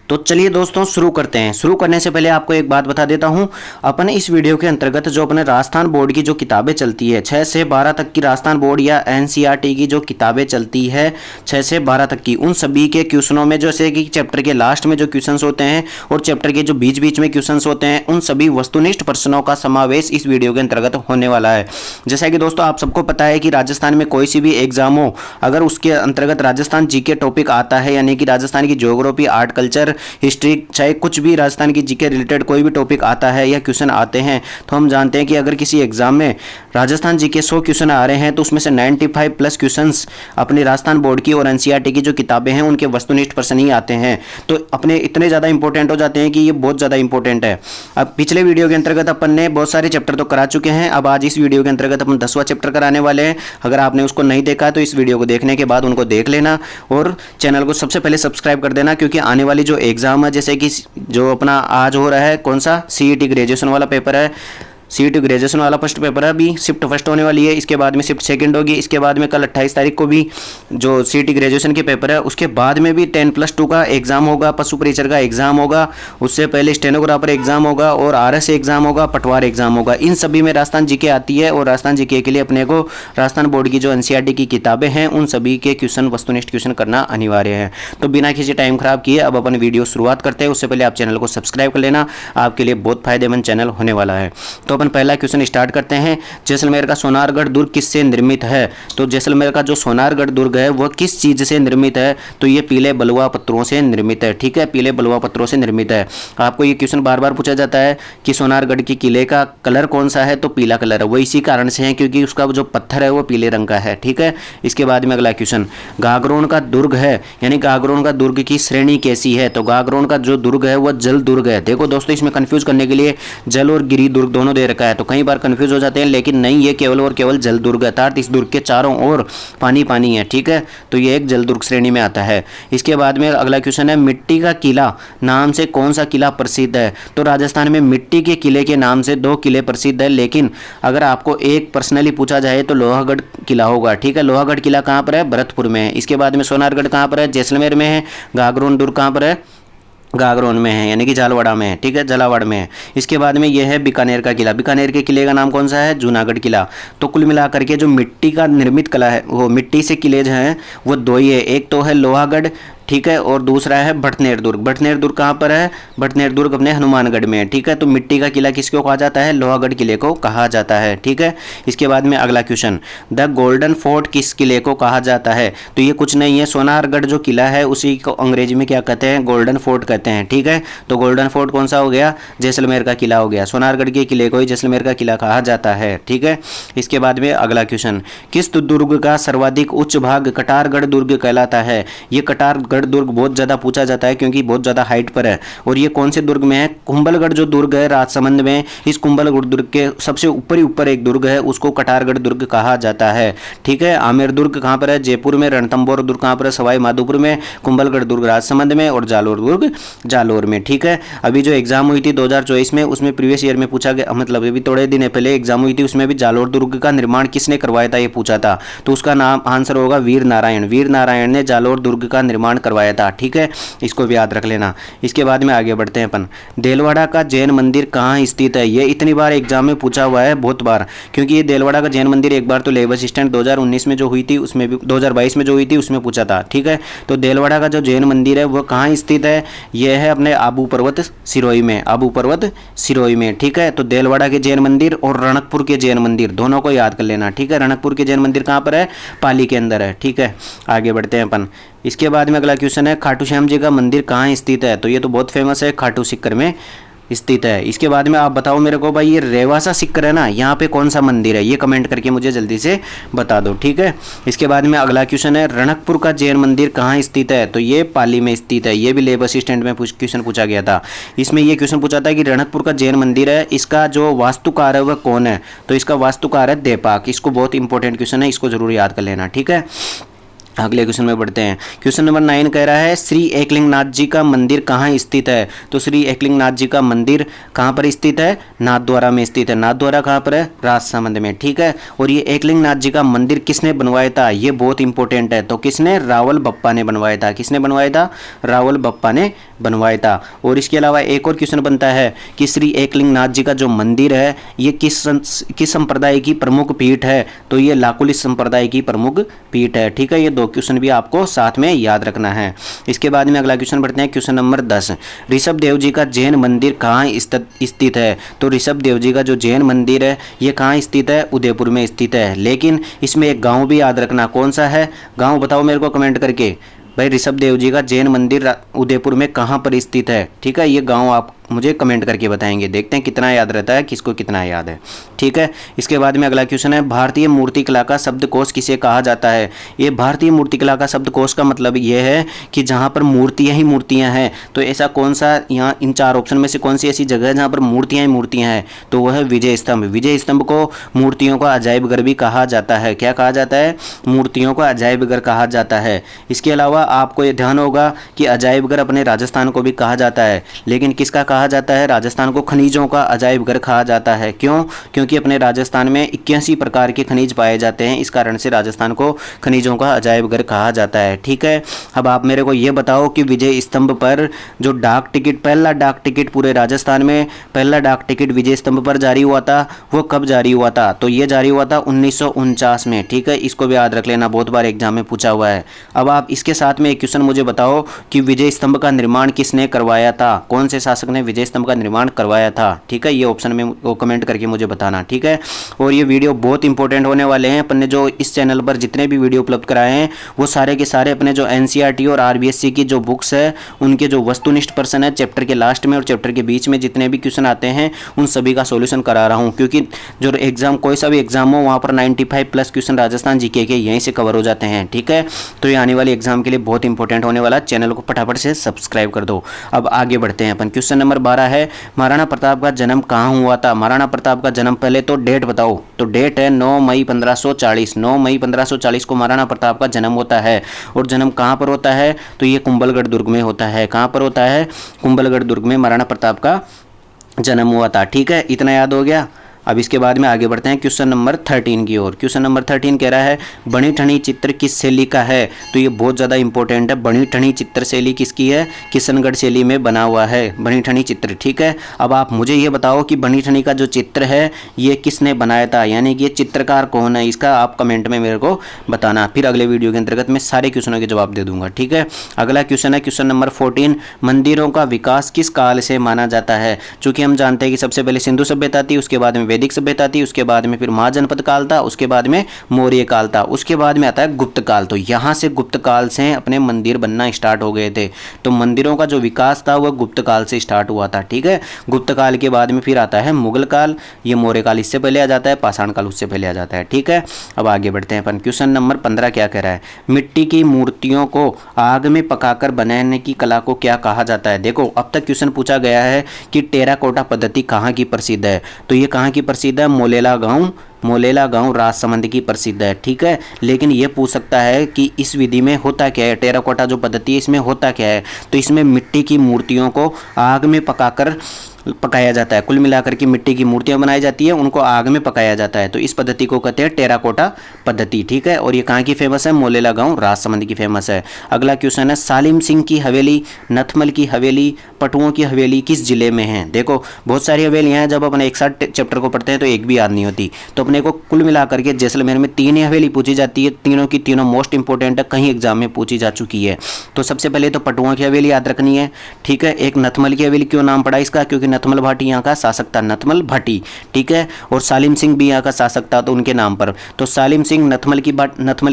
तो चलिए दोस्तों शुरू करते हैं। शुरू करने से पहले आपको एक बात बता देता हूं। अपन इस वीडियो के अंतर्गत जो अपने राजस्थान बोर्ड की जो किताबें चलती है 6 से 12 तक की, राजस्थान बोर्ड या एनसीईआरटी की जो किताबें चलती है 6 से 12 तक की, उन सभी के क्वेश्चनों में जैसे कि चैप्टर के लास्ट में जो क्वेश्चंस होते हैं और चैप्टर के जो बीच बीच में क्वेश्चंस होते हैं, उन सभी वस्तुनिष्ठ प्रश्नों का समावेश इस वीडियो के अंतर्गत होने वाला है। जैसा कि दोस्तों आप सबको पता है कि राजस्थान में कोई सी भी एग्जाम हो, अगर उसके अंतर्गत राजस्थान जीके टॉपिक आता है, यानी कि राजस्थान की ज्योग्राफी, आर्ट, कल्चर, हिस्ट्री, चाहे कुछ भी राजस्थान की जीके रिलेटेड कोई भी टॉपिक आता है या क्वेश्चन आते हैं, तो हम जानते हैं कि अगर किसी एग्जाम में राजस्थान जीके 100 क्वेश्चन आ रहे हैं तो उसमें से 95 प्लस क्वेश्चंस अपने राजस्थान बोर्ड की और एनसीईआरटी की जो किताबें हैं उनके वस्तुनिष्ठ प्रश्न ही आते हैं। तो अपने इतने ज़्यादा इंपॉर्टेंट हो जाते हैं कि ये बहुत ज़्यादा इंपॉर्टेंट है। अब पिछले वीडियो के अंतर्गत अपन ने बहुत सारे चैप्टर तो करा चुके हैं, अब आज इस वीडियो के अंतर्गत अपन 10वां चैप्टर कराने वाले हैं। अगर आपने उसको नहीं देखा तो इस वीडियो को देखने के बाद उनको देख लेना और चैनल को सबसे पहले सब्सक्राइब कर देना, क्योंकि आने वाली जो एग्जाम है, जैसे कि जो अपना आज हो रहा है, कौन सा सीईटी ग्रेजुएशन वाला पेपर है, सीईटी ग्रेजुएशन वाला फर्स्ट पेपर है, अभी शिफ्ट फर्स्ट होने वाली है, इसके बाद में शिफ्ट सेकंड होगी, इसके बाद में कल 28 तारीख को भी जो सीईटी ग्रेजुएशन के पेपर है, उसके बाद में भी 10+2 का एग्जाम होगा, पशु परिचर का एग्जाम होगा, उससे पहले स्टेनोग्राफर एग्जाम होगा और आरएस एग्जाम होगा, पटवार एग्जाम होगा। इन सभी में राजस्थान जीके आती है और राजस्थान जीके के लिए अपने को राजस्थान बोर्ड की जो एनसीईआरटी की किताबें हैं उन सभी के क्वेश्चन, वस्तुनिष्ठ क्वेश्चन करना अनिवार्य है। तो बिना किसी टाइम खराब किए अब अपन वीडियो शुरुआत करते हैं। उससे पहले आप चैनल को सब्सक्राइब कर लेना, आपके लिए बहुत फायदेमंद चैनल होने वाला है। तो अपन पहला क्वेश्चन स्टार्ट करते हैं। जैसलमेर का सोनारगढ़ दुर्ग किससे निर्मित है? तो जैसलमेर का जो सोनारगढ़ दुर्ग है वह किस चीज से निर्मित है? तो ये पीले बलुआ पत्थरों से निर्मित है। ठीक है, पीले बलुआ पत्थरों से निर्मित है। आपको ये क्वेश्चन बार बार पूछा जाता है कि सोनारगढ़ के किले का कलर कौन सा है? तो पीला कलर है। वो इसी कारण से है क्योंकि उसका जो पत्थर है वो पीले रंग का है। ठीक है, इसके बाद में अगला क्वेश्चन, गागरोन का दुर्ग है, यानी गागरोन का दुर्ग की श्रेणी कैसी है? तो गागरोन का जो दुर्ग है वह जल दुर्ग है। देखो दोस्तों, इसमें कंफ्यूज करने के लिए जल और गिरी दुर्ग दोनों दे रखा है, तो कई बार कंफ्यूज हो जाते हैं, लेकिन नहीं, ये केवल और केवल जल दुर्ग है, अर्थात इस दुर्ग के चारों ओर पानी पानी है। ठीक है, तो ये एक जल दुर्ग श्रेणी में आता है। इसके बाद में अगला क्वेश्चन है, मिट्टी का किला नाम से कौन सा किला प्रसिद्ध है? तो राजस्थान में मिट्टी के किले के नाम से 2 किले प्रसिद्ध है, लेकिन अगर आपको एक पर्सनली पूछा जाए तो लोहागढ़ किला होगा। ठीक है, लोहागढ़ किला कहाँ पर है? भरतपुर में है। इसके बाद में सोनारगढ़ कहाँ पर है? जैसलमेर में है। गागरोन दुर्ग कहाँ पर है? गागरोन में है, यानी कि झालवाड़ा में है। ठीक है, झालावाड़ में है। इसके बाद में यह है बीकानेर का किला। बीकानेर के किले का नाम कौन सा है? जूनागढ़ किला। तो कुल मिलाकर के जो मिट्टी का निर्मित कला है, वो मिट्टी से किले जो हैं वो 2 ही है, एक तो है लोहागढ़, ठीक है, और दूसरा है भटनेर दुर्ग। भटनेर दुर्ग कहाँ पर है? भटनेर दुर्ग अपने हनुमानगढ़ में है। ठीक है, तो मिट्टी का किला किसको कहा जाता है? लोहागढ़ किले को कहा जाता है। ठीक है, इसके बाद में अगला क्वेश्चन, द गोल्डन फोर्ट किस किले को कहा जाता है? तो ये कुछ नहीं है, सोनारगढ़ जो किला है उसी को अंग्रेजी में क्या कहते हैं? गोल्डन फोर्ट कहते हैं। ठीक है, तो गोल्डन फोर्ट कौन सा हो गया? जैसलमेर का किला हो गया। सोनारगढ़ के किले को ही जैसलमेर का किला कहा जाता है। ठीक है, इसके बाद में अगला क्वेश्चन, किस दुर्ग का सर्वाधिक उच्च भाग कटारगढ़ दुर्ग कहलाता है? ये कटारगढ़ दुर्ग बहुत ज़्यादा पूछा जाता है क्योंकि बहुत ज़्यादा हाइट पर है, और ये कौन से दुर्ग में है? कुंभलगढ़ जो दुर्ग है राजसमंद में, इस कुंभलगढ़ दुर्ग के सबसे ऊपर एक दुर्ग है, उसको कटारगढ़ दुर्ग कहा जाता है। ठीक है, आमेर दुर्ग कहाँ पर है? जयपुर में। रणथंभौर दुर्ग कहाँ पर है? सवाई माधोपुर में। कुंभलगढ़ दुर्ग राजसमंद में और जालोर दुर्ग जालोर में। ठीक है, अभी जो एग्जाम हुई थी 2024 में, उसमें प्रीवियस ईयर में पूछा गया, मतलब अभी थोड़े दिन पहले एग्जाम हुई थी, उसमें भी जालोर दुर्ग का निर्माण किसने करवाया था ये पूछा था, तो उसका नाम आंसर होगा वीर नारायण। वीर नारायण ने जालोर दुर्ग का निर्माण करवाया था। ठीक है, इसको भी याद रख लेना। इसके बाद में आगे बढ़ते हैं अपन, देलवाड़ा का जैन मंदिर कहाँ स्थित है? ये इतनी बार एग्जाम में पूछा हुआ है, बहुत बार, क्योंकि ये देलवाड़ा का जैन मंदिर एक बार तो लेबर असिस्टेंट 2019 में जो हुई थी उसमें भी, 2022 में जो हुई थी उसमें पूछा था। ठीक है, तो देलवाड़ा का जो जैन मंदिर है वो कहाँ स्थित है? यह है अपने आबू पर्वत सिरोही में। आबू पर्वत सिरोही में। ठीक है, तो देलवाड़ा के जैन मंदिर और रणकपुर के जैन मंदिर दोनों को याद कर लेना। ठीक है, रणकपुर के जैन मंदिर कहाँ पर है? पाली के अंदर है। ठीक है, आगे बढ़ते हैं अपन। इसके बाद में अगला क्वेश्चन है, खाटू श्याम जी का मंदिर कहाँ स्थित है? तो ये तो बहुत फेमस है, खाटू सीकर में स्थित है। इसके बाद में आप बताओ मेरे को भाई, ये रेवासा सीकर है ना, यहाँ पे कौन सा मंदिर है? ये कमेंट करके मुझे जल्दी से बता दो। ठीक है, इसके बाद में अगला क्वेश्चन है, रणकपुर का जैन मंदिर कहाँ स्थित है? तो ये पाली में स्थित है। ये भी लेबर असिस्टेंट में क्वेश्चन पूछा गया था। इसमें ये क्वेश्चन पूछा था कि रणकपुर का जैन मंदिर है, इसका जो वास्तुकार है वह कौन है? तो इसका वास्तुकार है देपाक। इसको बहुत इंपॉर्टेंट क्वेश्चन है, इसको जरूर याद कर लेना। ठीक है, अगले क्वेश्चन में बढ़ते हैं। क्वेश्चन नंबर 9 कह रहा है श्री एकलिंगनाथ जी का मंदिर कहाँ स्थित है। तो श्री एकलिंगनाथ जी का मंदिर कहाँ पर स्थित है, नाथद्वारा में स्थित है। नाथद्वारा कहाँ पर है, राजसमंद में, ठीक है। और ये एकलिंगनाथ जी का मंदिर किसने बनवाया था, ये बहुत इंपॉर्टेंट है। तो किसने, रावल बप्पा ने बनवाया था। किसने बनवाया था, रावल बप्पा ने बनवाया था। और इसके अलावा एक और क्वेश्चन बनता है कि श्री एकलिंगनाथ जी का जो मंदिर है ये किस संप्रदाय की प्रमुख पीठ है। तो ये लाकुलिस संप्रदाय की प्रमुख पीठ है, ठीक है। ये दो क्वेश्चन भी आपको साथ में याद रखना है। इसके बाद में अगला क्वेश्चन बढ़ते हैं, क्वेश्चन नंबर 10। ऋषभ देव जी का जैन मंदिर कहाँ स्थित है। तो ऋषभ देव जी का जो जैन मंदिर है ये कहाँ स्थित है, उदयपुर में स्थित है। लेकिन इसमें एक गांव भी याद रखना, कौन सा है गांव, बताओ मेरे को कमेंट करके। भाई ऋषभ देव जी का जैन मंदिर उदयपुर में कहाँ पर स्थित है, ठीक है। ये गांव आप मुझे कमेंट करके बताएंगे, देखते हैं कितना याद रहता है, किसको कितना याद है, ठीक है। इसके बाद में अगला क्वेश्चन है, भारतीय मूर्तिकला का शब्दकोश किसे कहा जाता है। ये भारतीय मूर्तिकला का शब्दकोश का मतलब ये है कि जहाँ पर मूर्तियाँ ही मूर्तियाँ हैं। तो ऐसा कौन सा, यहाँ इन 4 ऑप्शन में से कौन सी ऐसी जगह है जहाँ पर मूर्तियाँ ही मूर्तियाँ हैं। तो वह है विजय स्तंभ। विजय स्तंभ को मूर्तियों का अजायब घर भी कहा जाता है। क्या कहा जाता है, मूर्तियों का अजायब घर कहा जाता है। इसके अलावा आपको ये ध्यान होगा कि अजायब घर अपने राजस्थान को भी कहा जाता है, लेकिन किसका कहा जाता है, राजस्थान को खनिजों का अजायब घर कहा जाता है। क्यों, क्योंकि अपने राजस्थान में 81 प्रकार के खनिज पाए जाते हैं, इस कारण से राजस्थान को खनिजों का अजायब घर कहा जाता है, ठीक है। अब आप मेरे को ये बताओ कि विजय स्तंभ पर जो डाक टिकट, पहला डाक टिकट पूरे राजस्थान में पहला डाक टिकट विजय स्तंभ पर जारी हुआ था, वो कब जारी हुआ था। तो ये जारी हुआ था 1949 में, ठीक है। इसको भी याद रख लेना, बहुत बार एग्जाम में पूछा हुआ है। अब आप इसके साथ में एक क्वेश्चन मुझे बताओ कि विजय स्तंभ का निर्माण किसने करवाया था, कौन से शासक ने विजय स्तंभ का निर्माण करवाया था, ठीक है। ये ऑप्शन में वो कमेंट करके मुझे बताना, ठीक है। और ये वीडियो बहुत इंपॉर्टेंट होने वाले हैं। अपन ने जो इस चैनल पर जितने भी वीडियो उपलब्ध कराए हैं वो सारे के सारे अपने जो एनसीईआरटी और आरबीएससी की जो बुक्स है उनके जो वस्तुनिष्ठ प्रश्न है चैप्टर के लास्ट में और चैप्टर के बीच में जितने भी क्वेश्चन आते हैं उन सभी का सॉल्यूशन करा रहा हूँ, क्योंकि जो एग्जाम कोई सा भी एग्जाम हो वहाँ पर 95 प्लस क्वेश्चन राजस्थान जीके के यहीं से कवर हो जाते हैं, ठीक है। तो ये आने वाले एग्जाम के लिए बहुत इंपॉर्टेंट होने वाला, चैनल को फटाफट से सब्सक्राइब कर दो। अब आगे बढ़ते हैं अपन। क्वेश्चन नंबर 12 है, महाराणा प्रताप का जन्म कहाँ हुआ था। महाराणा प्रताप का जन्म, पहले तो डेट बताओ। तो डेट है 9 मई 1540। 9 मई 1540 को महाराणा प्रताप का जन्म होता है। और जन्म कहाँ पर होता है, तो ये कुंभलगढ़ दुर्ग में होता है। कहाँ पर होता है, कुंभलगढ़ दुर्ग में महाराणा प्रताप का जन्म हुआ था, ठीक है। इतना याद हो गया। अब इसके बाद में आगे बढ़ते हैं क्वेश्चन नंबर 13 की ओर। क्वेश्चन नंबर 13 कह रहा है बनी ठनी चित्र किस शैली का है। तो ये बहुत ज़्यादा इंपॉर्टेंट है। बनी ठनी चित्र शैली किसकी है, किशनगढ़ शैली में बना हुआ है बनी ठनी चित्र, ठीक है। अब आप मुझे ये बताओ कि बनी ठनी का जो चित्र है ये किसने बनाया था, यानी कि ये चित्रकार कौन है, इसका आप कमेंट में मेरे को बताना। फिर अगले वीडियो के अंतर्गत मैं सारे क्वेश्चनों के जवाब दे दूंगा, ठीक है। अगला क्वेश्चन है क्वेश्चन नंबर 14, मंदिरों का विकास किस काल से माना जाता है। चूँकि हम जानते हैं कि सबसे पहले सिंधु सभ्यता थी, उसके बाद में वैदिक सभ्यता थी, उसके बाद में फिर महाजनपद काल था, उसके बाद में मौर्य काल था, उसके बाद में आता है गुप्त काल। तो यहाँ से गुप्त काल से अपने मंदिर बनना स्टार्ट हो गए थे। तो मंदिरों का जो विकास था वह गुप्त काल से स्टार्ट हुआ था, ठीक है। गुप्त काल के बाद में फिर आता है मुगल काल, ये मौर्य काल इससे पहले आ जाता है, पाषाण काल उससे पहले आ जाता है, ठीक है। अब आगे बढ़ते हैं अपन। क्वेश्चन नंबर 15 क्या कह रहा है, मिट्टी की मूर्तियों को आग में पकाकर बनाने की कला को क्या कहा जाता है। देखो अब तक क्वेश्चन पूछा गया है कि टेराकोटा पद्धति कहाँ की प्रसिद्ध है। तो ये कहाँ की प्रसिद्ध है, मोलेला गांव राजसमंद की प्रसिद्ध है, ठीक है। लेकिन ये पूछ सकता है कि इस विधि में होता क्या है, टेराकोटा जो पद्धति है इसमें होता क्या है। तो इसमें मिट्टी की मूर्तियों को आग में पकाया जाता है। कुल मिलाकर के मिट्टी की मूर्तियां बनाई जाती है, उनको आग में पकाया जाता है। तो इस पद्धति को कहते हैं टेराकोटा पद्धति, ठीक है। और ये कहाँ की फेमस है, मोलेला गांव राजसमंद की फेमस है। अगला क्वेश्चन है सालिम सिंह की हवेली, नथमल की हवेली, पटुओं की हवेली किस जिले में है। देखो बहुत सारी हवेलियां हैं, जब अपन एक साथ चैप्टर को पढ़ते हैं तो एक भी याद नहीं होती। तो अपने को कुल मिलाकर के जैसलमेर में 3 ही हवेली पूछी जाती है, तीनों की तीनों मोस्ट इंपॉर्टेंट है, कहीं एग्जाम में पूछी जा चुकी है। तो सबसे पहले तो पटुओं की हवेली याद रखनी है, ठीक है। एक नथमल की हवेली, क्यों नाम पड़ा इसका, क्योंकि नथमल भाटी यहाँ का शासक था, नथमल भाटी, ठीक है। और सालिम सिंह भी यहाँ का शासक था, तो उनके नाम पर। तो सालिम सिंह, नथमल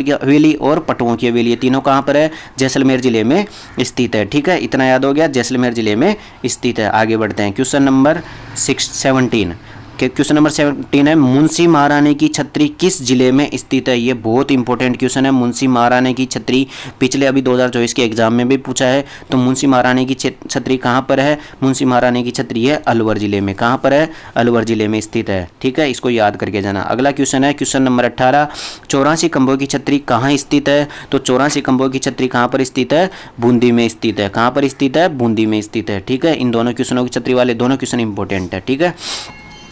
की हवेली और पटुओं की हवेली, ये तीनों कहाँ पर है, जैसलमेर जिले में स्थित है, ठीक है। इतना याद हो गया, जैसलमेर जिले में स्थित है। आगे बढ़ते हैं क्वेश्चन नंबर 17, क्वेश्चन नंबर 17 है, मुंशी महारानी की छतरी किस जिले में स्थित है। ये बहुत इंपॉर्टेंट क्वेश्चन है। मुंशी महारानी की छतरी पिछले अभी 2024 के एग्जाम में भी पूछा है। तो मुंशी महारानी की छतरी कहाँ पर है। मुंशी महारानी की छतरी है अलवर जिले में। कहाँ पर है, अलवर जिले में स्थित है। ठीक है, इसको याद करके जाना। अगला क्वेश्चन है क्वेश्चन नंबर 18, 84 खंभों की छतरी कहाँ स्थित है। तो 84 खंभों की छतरी कहाँ पर स्थित है, बूंदी में स्थित है। कहाँ पर स्थित है, बूंदी में स्थित है। ठीक है, इन दोनों क्वेश्चनों की छतरी वाले दोनों क्वेश्चन इंपॉर्टेंट है। ठीक है,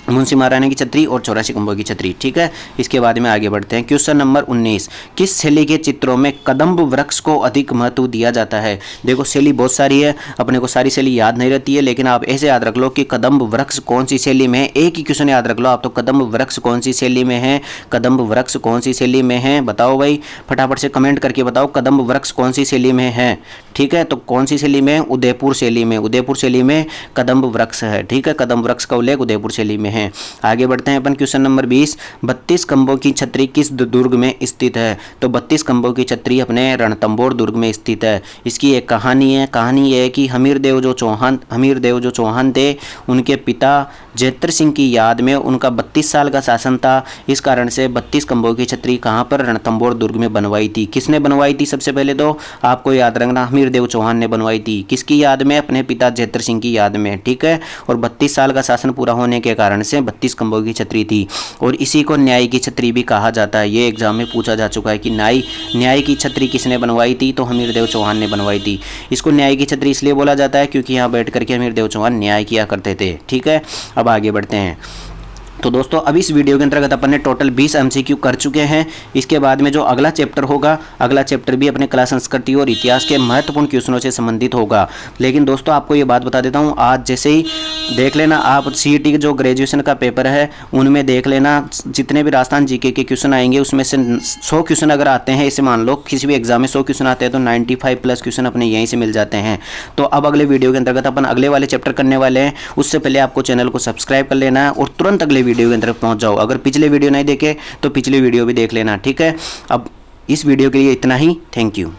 मुंशी महारानी की छतरी और 84 खंभों की छतरी। ठीक है, इसके बाद में आगे बढ़ते हैं। क्वेश्चन नंबर 19, किस शैली के चित्रों में कदम्ब वृक्ष को अधिक महत्व दिया जाता है। देखो शैली बहुत सारी है, अपने को सारी शैली याद नहीं रहती है, लेकिन आप ऐसे याद रख लो कि कदम्ब वृक्ष कौन सी शैली में है। एक ही क्वेश्चन याद रख लो आप, तो कदम्ब वृक्ष कौन सी शैली में है, कदम्ब वृक्ष कौन सी शैली में है। बताओ भाई, फटाफट से कमेंट करके बताओ कदम्ब वृक्ष कौन सी शैली में है। ठीक है, तो कौन सी शैली में, उदयपुर शैली में। उदयपुर शैली में कदम्ब वृक्ष है। ठीक है, कदम्ब वृक्ष का उल्लेख उदयपुर शैली में है। आगे बढ़ते हैं अपन क्वेश्चन नंबर 20, 32 खंभों की छतरी किस दुर्ग में स्थित है। तो 32 खंभों की छतरी अपने रणथंभौर दुर्ग में स्थित है। इसकी एक कहानी है। कहानी यह है कि हमीर देव जो चौहान थे, उनके पिता जैत्र सिंह की याद में उनका 32 साल का शासन था। इस कारण से 32 खंभों की छतरी कहाँ पर, रणथंभौर दुर्ग में बनवाई थी। किसने बनवाई थी, सबसे पहले तो आपको याद रखना, हमीर देव चौहान ने बनवाई थी। किसकी याद में, अपने पिता जैत्र सिंह की याद में। ठीक है, और 32 साल का शासन पूरा होने के कारण से 32 खंभों की छतरी थी। और इसी को न्याय की छतरी भी कहा जाता है। ये एग्जाम में पूछा जा चुका है कि न्याय की छतरी किसने बनवाई थी। तो हमीर देव चौहान ने बनवाई थी। इसको न्याय की छतरी इसलिए बोला जाता है क्योंकि यहाँ बैठ करके हमीर देव चौहान न्याय किया करते थे। ठीक है, अब आगे बढ़ते हैं। तो दोस्तों अब इस वीडियो के अंतर्गत अपन ने टोटल 20 MCQ कर चुके हैं। इसके बाद में जो अगला चैप्टर होगा, अगला चैप्टर भी अपने कला संस्कृति और इतिहास के महत्वपूर्ण क्वेश्चनों से संबंधित होगा। लेकिन दोस्तों आपको ये बात बता देता हूँ, आज जैसे ही देख लेना आप CET के जो ग्रेजुएशन का पेपर है उनमें देख लेना, जितने भी राजस्थान GK के क्वेश्चन आएंगे उसमें से 100 क्वेश्चन अगर आते हैं, इसे मान लो किसी भी एग्जाम में 100 क्वेश्चन आते हैं तो 95+ क्वेश्चन अपने यहीं से मिल जाते हैं। तो अब अगले वीडियो के अंतर्गत अपन अगले वाले चैप्टर करने वाले हैं। उससे पहले आपको चैनल को सब्सक्राइब कर लेना है और तुरंत अगले वीडियो के अंदर पहुंच जाओ। अगर पिछले वीडियो नहीं देखे तो पिछली वीडियो भी देख लेना। ठीक है, अब इस वीडियो के लिए इतना ही। Thank you.